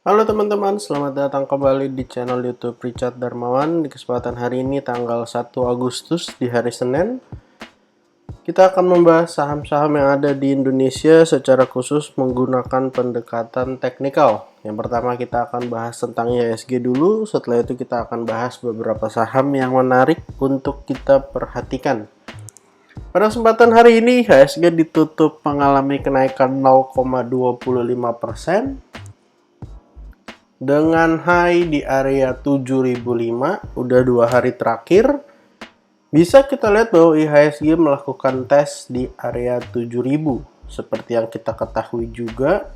Halo teman-teman, selamat datang kembali di channel YouTube Richard Darmawan. Di kesempatan hari ini tanggal 1 Agustus di hari Senin, kita akan membahas saham-saham yang ada di Indonesia secara khusus menggunakan pendekatan teknikal. Yang pertama kita akan bahas tentang IHSG dulu, setelah itu kita akan bahas beberapa saham yang menarik untuk kita perhatikan. Pada kesempatan hari ini IHSG ditutup mengalami kenaikan 0,25% dengan high di area 7005. Udah 2 hari terakhir bisa kita lihat bahwa IHSG melakukan tes di area 7000. Seperti yang kita ketahui juga,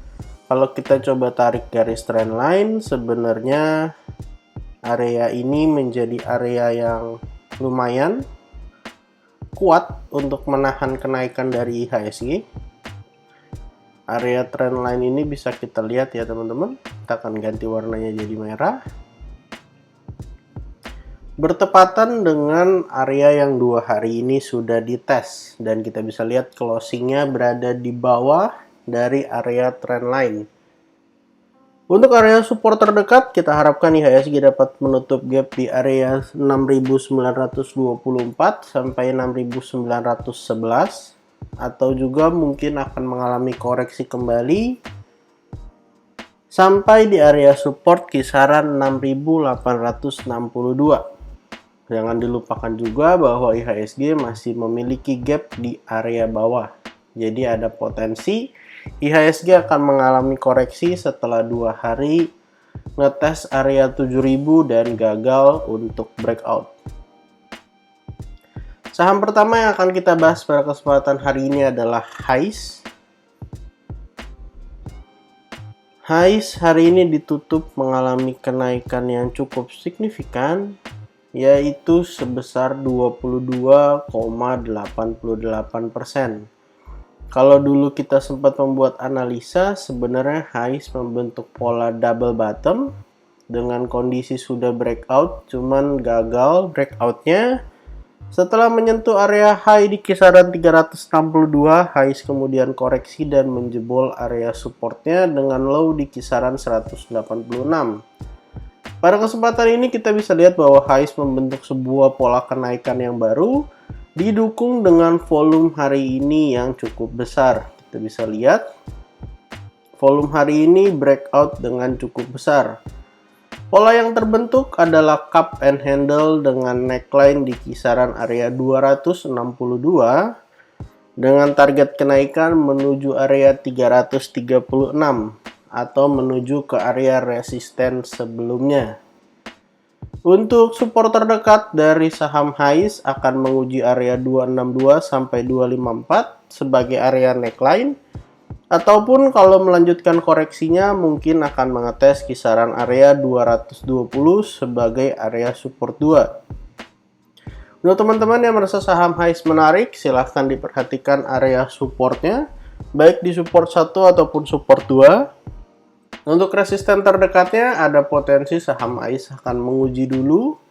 kalau kita coba tarik garis trendline, sebenarnya area ini menjadi area yang lumayan kuat untuk menahan kenaikan dari IHSG. Area trendline ini bisa kita lihat ya teman-teman. Kita akan ganti warnanya jadi merah. Bertepatan dengan area yang 2 hari ini sudah dites, dan kita bisa lihat closingnya berada di bawah dari area trendline. Untuk area support terdekat, kita harapkan IHSG dapat menutup gap di area 6.924 sampai 6.911, atau juga mungkin akan mengalami koreksi kembali sampai di area support kisaran 6.862. Jangan dilupakan juga bahwa IHSG masih memiliki gap di area bawah. Jadi ada potensi IHSG akan mengalami koreksi setelah 2 hari ngetes area 7000 dan gagal untuk breakout. Saham pertama yang akan kita bahas pada kesempatan hari ini adalah HAIS. HAIS hari ini ditutup mengalami kenaikan yang cukup signifikan, yaitu sebesar 22,88%. Kalau dulu kita sempat membuat analisa, sebenarnya HAIS membentuk pola double bottom dengan kondisi sudah breakout, cuman gagal breakoutnya. Setelah menyentuh area high di kisaran 362, HAIS kemudian koreksi dan menjebol area supportnya dengan low di kisaran 186. Pada kesempatan ini kita bisa lihat bahwa HAIS membentuk sebuah pola kenaikan yang baru, didukung dengan volume hari ini yang cukup besar. Kita bisa lihat volume hari ini breakout dengan cukup besar. Pola yang terbentuk adalah cup and handle dengan neckline di kisaran area 262 dengan target kenaikan menuju area 336 atau menuju ke area resisten sebelumnya. Untuk support terdekat dari saham HAIS akan menguji area 262 sampai 254 sebagai area neckline, ataupun kalau melanjutkan koreksinya mungkin akan mengetes kisaran area 220 sebagai area support 2. Untuk teman-teman yang merasa saham HAIS menarik, silahkan diperhatikan area supportnya, baik di support 1 ataupun support 2. Untuk resisten terdekatnya ada potensi saham HAIS akan menguji dulu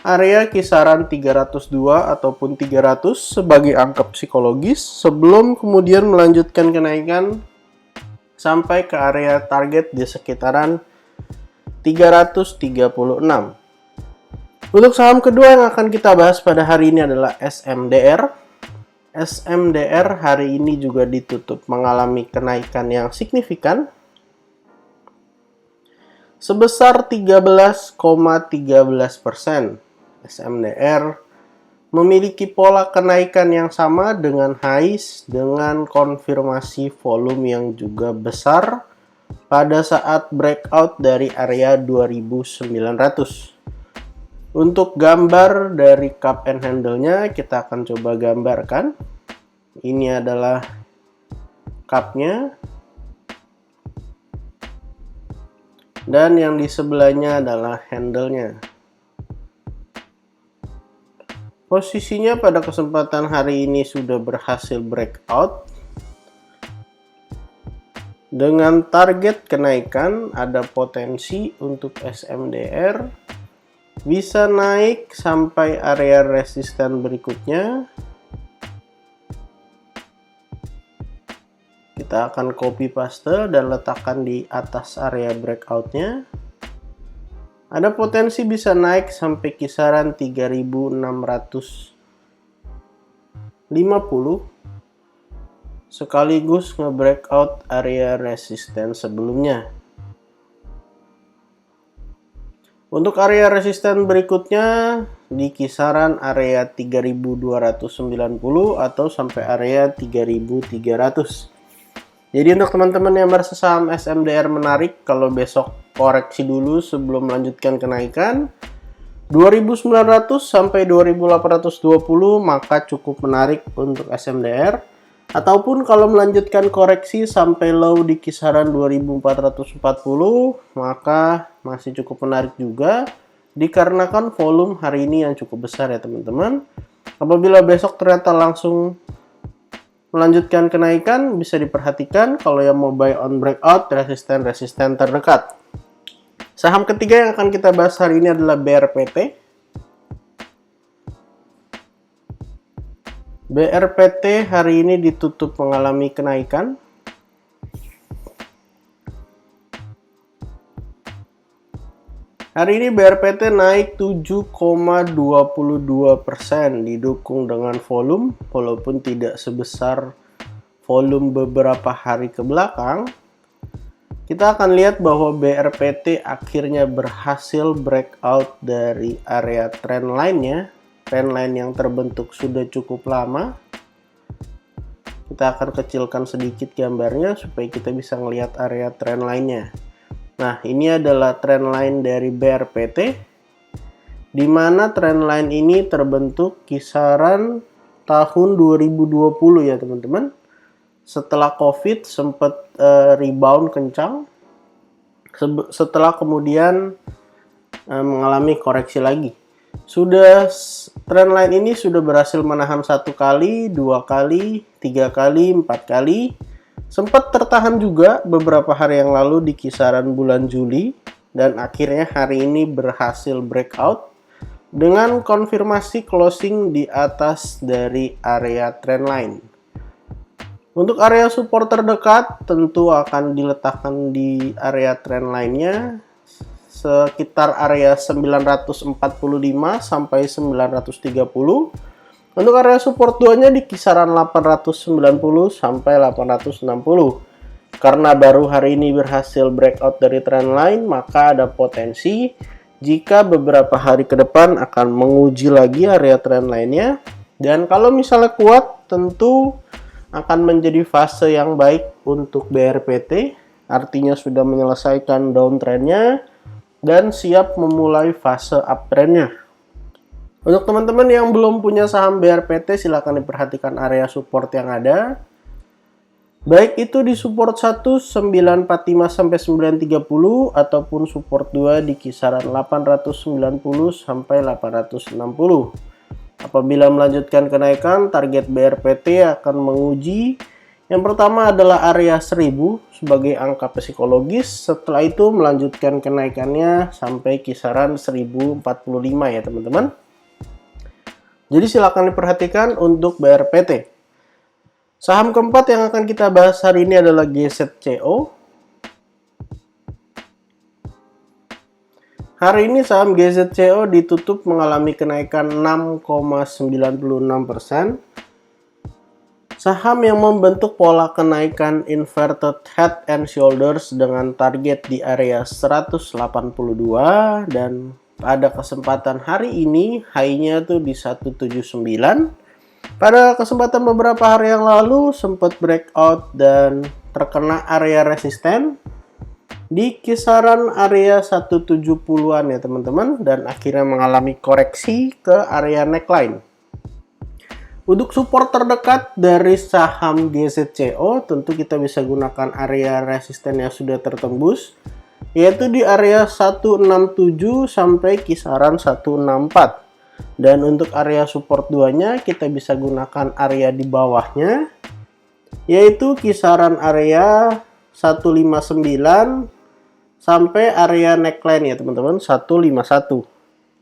area kisaran 302 ataupun 300 sebagai angka psikologis sebelum kemudian melanjutkan kenaikan sampai ke area target di sekitaran 336. Untuk saham kedua yang akan kita bahas pada hari ini adalah SMDR. SMDR hari ini juga ditutup mengalami kenaikan yang signifikan sebesar 13,13%. SMDR memiliki pola kenaikan yang sama dengan HAIS dengan konfirmasi volume yang juga besar pada saat breakout dari area 2900. Untuk gambar dari cup and handle-nya kita akan coba gambarkan. Ini adalah cup-nya. Dan yang di sebelahnya adalah handle-nya. Posisinya pada kesempatan hari ini sudah berhasil breakout. Dengan target kenaikan ada potensi untuk SMDR bisa naik sampai area resisten berikutnya. Kita Kita akan copy paste dan letakkan di atas area breakout-nya. Ada potensi bisa naik sampai kisaran 3650 sekaligus nge-breakout area resisten sebelumnya. Untuk area resisten berikutnya di kisaran area 3290 atau sampai area 3300. Jadi untuk teman-teman yang merasa saham SMDR menarik, kalau besok koreksi dulu sebelum melanjutkan kenaikan 2900 sampai 2820 maka cukup menarik untuk SMDR. Ataupun kalau melanjutkan koreksi sampai low di kisaran 2440 maka masih cukup menarik juga dikarenakan volume hari ini yang cukup besar ya teman-teman. Apabila besok ternyata langsung melanjutkan kenaikan, bisa diperhatikan kalau yang mau buy on breakout resisten-resisten terdekat. Saham ketiga yang akan kita bahas hari ini adalah BRPT. BRPT hari ini ditutup mengalami kenaikan. Hari ini BRPT naik 7,22%, didukung dengan volume, walaupun tidak sebesar volume beberapa hari ke belakang. Kita akan lihat bahwa BRPT akhirnya berhasil breakout dari area trend line-nya. Trendline yang terbentuk sudah cukup lama. Kita akan kecilkan sedikit gambarnya supaya kita bisa melihat area trendline-nya. Nah, ini adalah trendline dari BRPT, di mana trendline ini terbentuk kisaran tahun 2020 ya teman-teman. Setelah COVID sempat rebound kencang, setelah kemudian mengalami koreksi lagi. Trendline ini sudah berhasil menahan 1 kali, 2 kali, 3 kali, 4 kali. Sempat tertahan juga beberapa hari yang lalu di kisaran bulan Juli dan akhirnya hari ini berhasil breakout dengan konfirmasi closing di atas dari area trendline. Untuk area support terdekat tentu akan diletakkan di area trendline-nya sekitar area 945 sampai 930. Untuk area support 2-nya di kisaran 890 sampai 860. Karena baru hari ini berhasil breakout dari trendline, maka ada potensi jika beberapa hari ke depan akan menguji lagi area trendline-nya. Dan kalau misalnya kuat, tentu akan menjadi fase yang baik untuk BRPT, artinya sudah menyelesaikan downtrend-nya dan siap memulai fase uptrend-nya. Untuk teman-teman yang belum punya saham BRPT, silahkan diperhatikan area support yang ada. Baik itu di support 1 945 sampai 930 ataupun support 2 di kisaran 890 sampai 860. Apabila melanjutkan kenaikan, target BRPT akan menguji yang pertama adalah area 1000 sebagai angka psikologis, setelah itu melanjutkan kenaikannya sampai kisaran 1045 ya teman-teman. Jadi silakan diperhatikan untuk BRPT. Saham keempat yang akan kita bahas hari ini adalah GZCO. Hari ini saham GZCO ditutup mengalami kenaikan 6,96%. Saham yang membentuk pola kenaikan inverted head and shoulders dengan target di area 182 dan pada kesempatan hari ini high-nya tuh di 179. Pada kesempatan beberapa hari yang lalu sempat breakout dan terkena area resisten di kisaran area 170-an ya teman-teman dan akhirnya mengalami koreksi ke area neckline. Untuk support terdekat dari saham GZCO, tentu kita bisa gunakan area resisten yang sudah tertembus, yaitu di area 167 sampai kisaran 164. Dan untuk area support 2-nya, kita bisa gunakan area di bawahnya, yaitu kisaran area 159 sampai area neckline ya teman-teman, 151.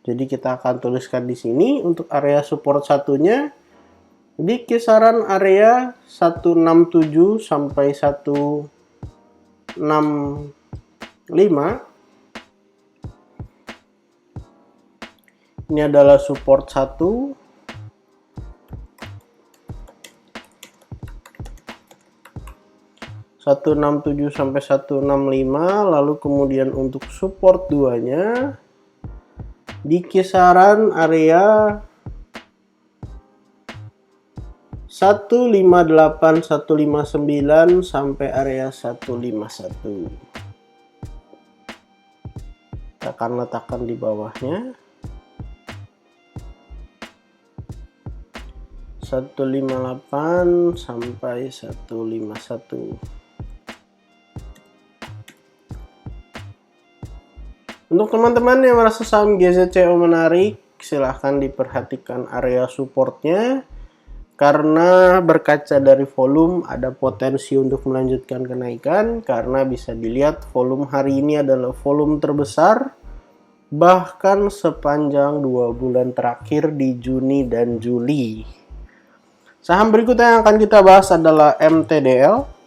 Jadi kita akan tuliskan di sini untuk area support satunya di kisaran area 167 sampai 165. Ini adalah support 1. (167 sampai 165), lalu kemudian untuk support 2-nya di kisaran area 158, 159 sampai area 151. Kita akan letakkan di bawahnya 158 sampai 151. Untuk teman-teman yang merasa saham GZCO menarik, silahkan diperhatikan area supportnya, karena berkaca dari volume ada potensi untuk melanjutkan kenaikan, karena bisa dilihat volume hari ini adalah volume terbesar bahkan sepanjang 2 bulan terakhir di Juni dan Juli. Saham berikutnya yang akan kita bahas adalah MTDL.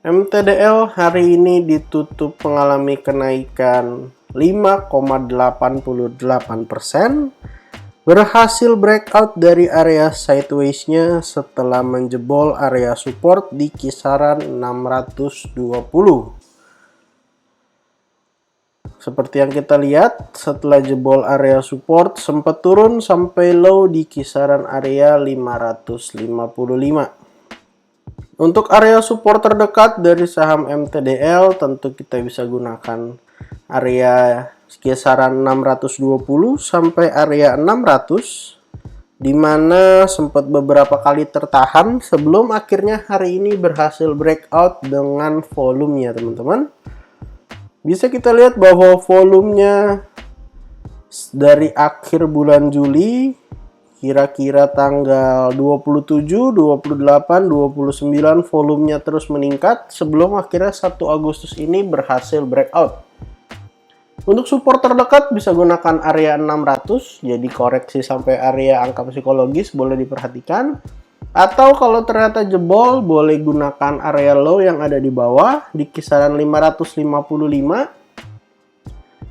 MTDL hari ini ditutup mengalami kenaikan 5,88%, berhasil breakout dari area sideways-nya setelah menjebol area support di kisaran 620. Seperti yang kita lihat, setelah jebol area support sempat turun sampai low di kisaran area 555. Untuk area support terdekat dari saham MTDL, tentu kita bisa gunakan area kisaran 620 sampai area 600, di mana sempat beberapa kali tertahan sebelum akhirnya hari ini berhasil breakout dengan volumenya, teman-teman. Bisa kita lihat bahwa volumenya dari akhir bulan Juli, kira-kira tanggal 27, 28, 29 volumenya terus meningkat sebelum akhirnya 1 Agustus ini berhasil breakout. Untuk support terdekat bisa gunakan area 600, jadi koreksi sampai area angka psikologis boleh diperhatikan. Atau kalau ternyata jebol, boleh gunakan area low yang ada di bawah di kisaran 555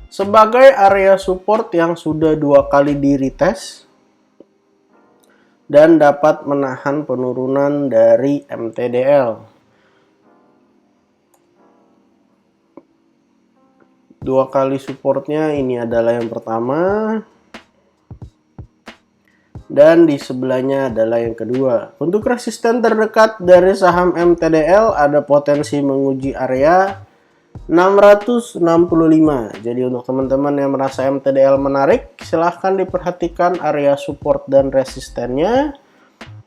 sebagai area support yang sudah 2 kali di retest dan dapat menahan penurunan dari MTDL. 2 kali supportnya ini adalah yang pertama, dan di sebelahnya adalah yang kedua. Untuk resisten terdekat dari saham MTDL ada potensi menguji area 665. Jadi untuk teman-teman yang merasa MTDL menarik, silahkan diperhatikan area support dan resistennya.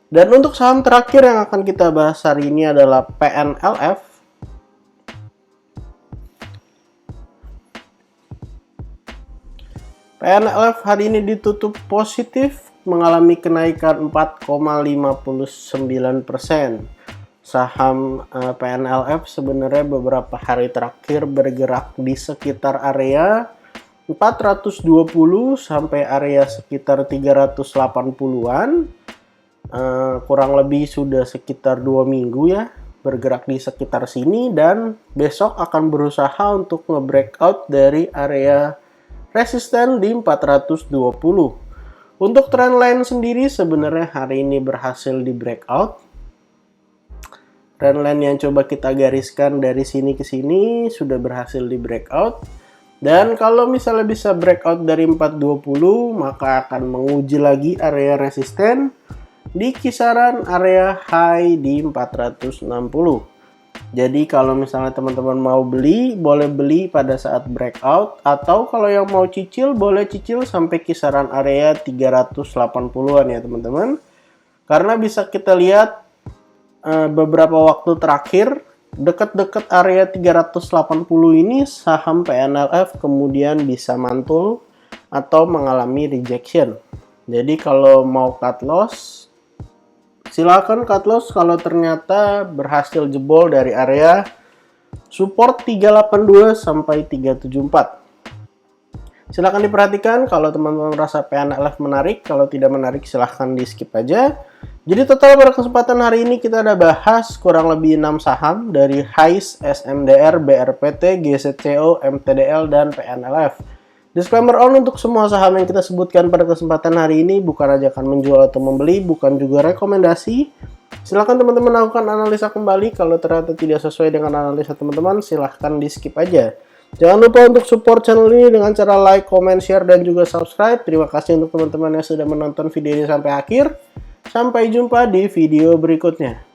Dan untuk saham terakhir yang akan kita bahas hari ini adalah PNLF. PNLF hari ini ditutup positif, mengalami kenaikan 4,59%. Saham PNLF sebenarnya beberapa hari terakhir bergerak di sekitar area 420 sampai area sekitar 380-an. Kurang lebih sudah sekitar 2 minggu ya bergerak di sekitar sini, dan besok akan berusaha untuk nge-breakout dari area resisten di 420. Untuk trendline sendiri sebenarnya hari ini berhasil di breakout. Trendline yang coba kita gariskan dari sini ke sini sudah berhasil di breakout. Dan kalau misalnya bisa breakout dari 420, maka akan menguji lagi area resisten di kisaran area high di 460. Jadi kalau misalnya teman-teman mau beli, boleh beli pada saat breakout, atau kalau yang mau cicil, boleh cicil sampai kisaran area 380-an ya teman-teman. Karena bisa kita lihat beberapa waktu terakhir dekat-dekat area 380 ini saham PNLF kemudian bisa mantul atau mengalami rejection. Jadi kalau mau cut loss, silakan cut loss kalau ternyata berhasil jebol dari area support 382 sampai 374. Silahkan diperhatikan kalau teman-teman merasa PNLF menarik, kalau tidak menarik silahkan di skip aja. Jadi total pada kesempatan hari ini kita ada bahas kurang lebih 6 saham dari HICE, SMDR, BRPT, GCCO, MTDL, dan PNLF. Disclaimer on untuk semua saham yang kita sebutkan pada kesempatan hari ini bukan ajakan menjual atau membeli, bukan juga rekomendasi. Silahkan teman-teman lakukan analisa kembali, kalau ternyata tidak sesuai dengan analisa teman-teman silahkan di skip aja. Jangan lupa untuk support channel ini dengan cara like, comment, share, dan juga subscribe. Terima kasih untuk teman-teman yang sudah menonton video ini sampai akhir. Sampai jumpa di video berikutnya.